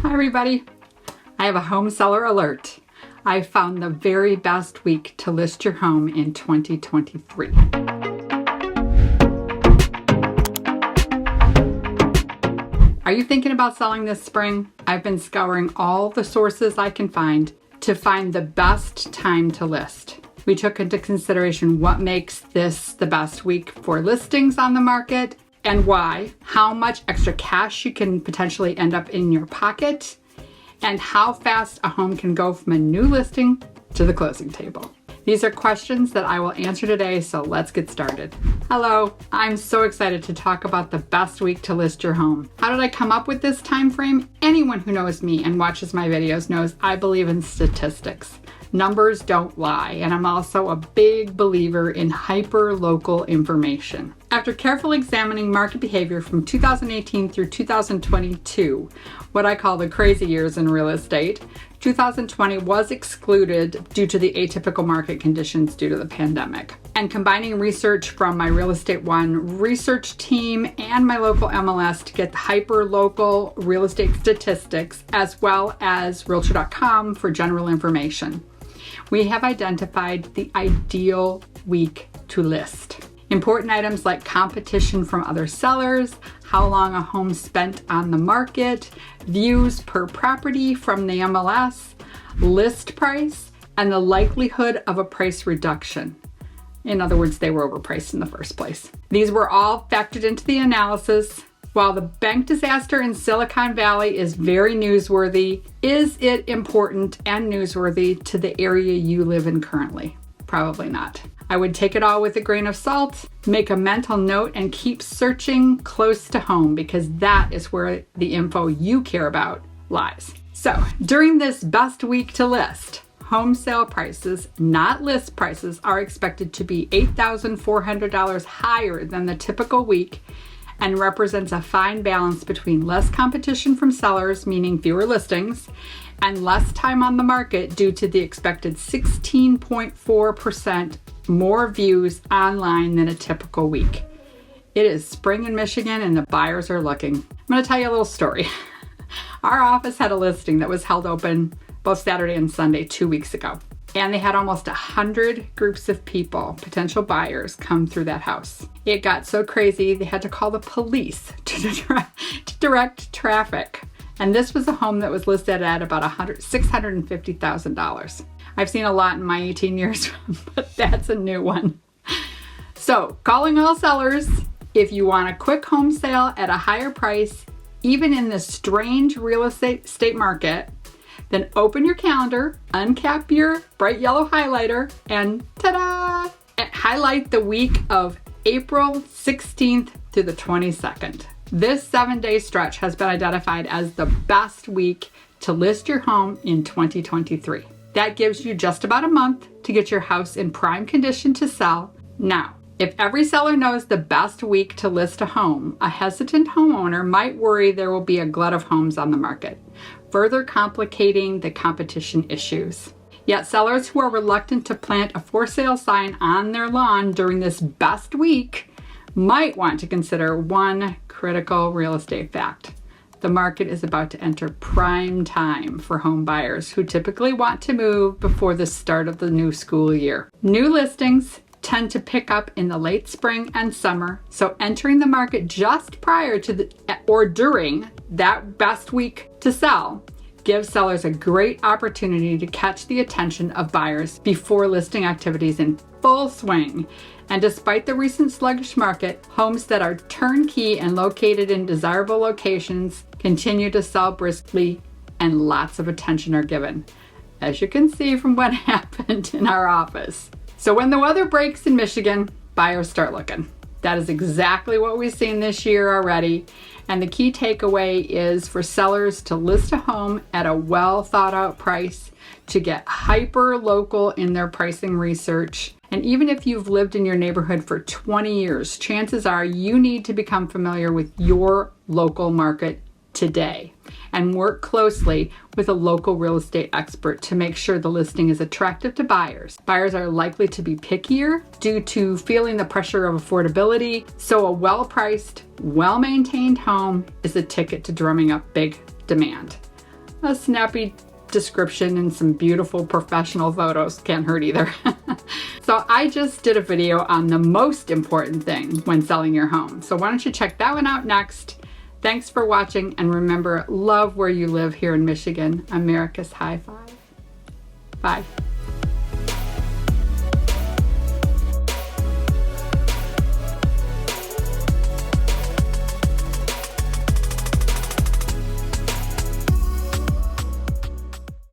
Hi everybody, I have a home seller alert. I found the very best week to list your home in 2023. Are you thinking about selling this spring? I've been scouring all the sources I can find to find the best time to list. We took into consideration what makes this the best week for listings on the market and why, how much extra cash you can potentially end up in your pocket, and how fast a home can go from a new listing to the closing table. These are questions that I will answer today, so let's get started. Hello, I'm so excited to talk about the best week to list your home. How did I come up with this time frame? Anyone who knows me and watches my videos knows I believe in statistics. Numbers don't lie, and I'm also a big believer in hyper-local information. After carefully examining market behavior from 2018 through 2022, what I call the crazy years in real estate, 2020 was excluded due to the atypical market conditions due to the pandemic. And combining research from my Real Estate One research team and my local MLS to get hyper-local real estate statistics, as well as Realtor.com for general information, we have identified the ideal week to list. Important items like competition from other sellers, how long a home spent on the market, views per property from the MLS, list price, and the likelihood of a price reduction. In other words, they were overpriced in the first place. These were all factored into the analysis. While the bank disaster in Silicon Valley is very newsworthy, is it important and newsworthy to the area you live in currently? Probably not. I would take it all with a grain of salt, make a mental note, and keep searching close to home because that is where the info you care about lies. So, during this best week to list, home sale prices, not list prices, are expected to be $8,400 higher than the typical week and represents a fine balance between less competition from sellers, meaning fewer listings, and less time on the market due to the expected 16.4% more views online than a typical week. It is spring in Michigan and the buyers are looking. I'm going to tell you a little story. Our office had a listing that was held open both Saturday and Sunday 2 weeks ago. And they had almost 100 groups of people, potential buyers, come through that house. It got so crazy, they had to call the police to direct traffic. And this was a home that was listed at about $650,000. I've seen a lot in my 18 years, but that's a new one. So, calling all sellers, if you want a quick home sale at a higher price, even in this strange real estate market, then open your calendar, uncap your bright yellow highlighter, and ta-da! Highlight the week of April 16th to the 22nd. This 7-day stretch has been identified as the best week to list your home in 2023. That gives you just about a month to get your house in prime condition to sell. Now, if every seller knows the best week to list a home, a hesitant homeowner might worry there will be a glut of homes on the market, further complicating the competition issues. Yet sellers who are reluctant to plant a for sale sign on their lawn during this best week might want to consider one critical real estate fact. The market is about to enter prime time for home buyers who typically want to move before the start of the new school year. New listings tend to pick up in the late spring and summer, so entering the market just prior to or during that best week to sell gives sellers a great opportunity to catch the attention of buyers before listing activities in full swing. And despite the recent sluggish market, homes that are turnkey and located in desirable locations continue to sell briskly and lots of attention are given, as you can see from what happened in our office. So when the weather breaks in Michigan, buyers start looking. That is exactly what we've seen this year already. And the key takeaway is for sellers to list a home at a well thought out price, to get hyper local in their pricing research. And even if you've lived in your neighborhood for 20 years, chances are you need to become familiar with your local market today and work closely with a local real estate expert to make sure the listing is attractive to buyers. Buyers are likely to be pickier due to feeling the pressure of affordability, so a well-priced, well-maintained home is a ticket to drumming up big demand. a snappy description and some beautiful professional photos can't hurt either. So I just did a video on the most important thing when selling your home. So why don't you check that one out next. Thanks for watching, and remember, love where you live here in Michigan, America's high five. Bye.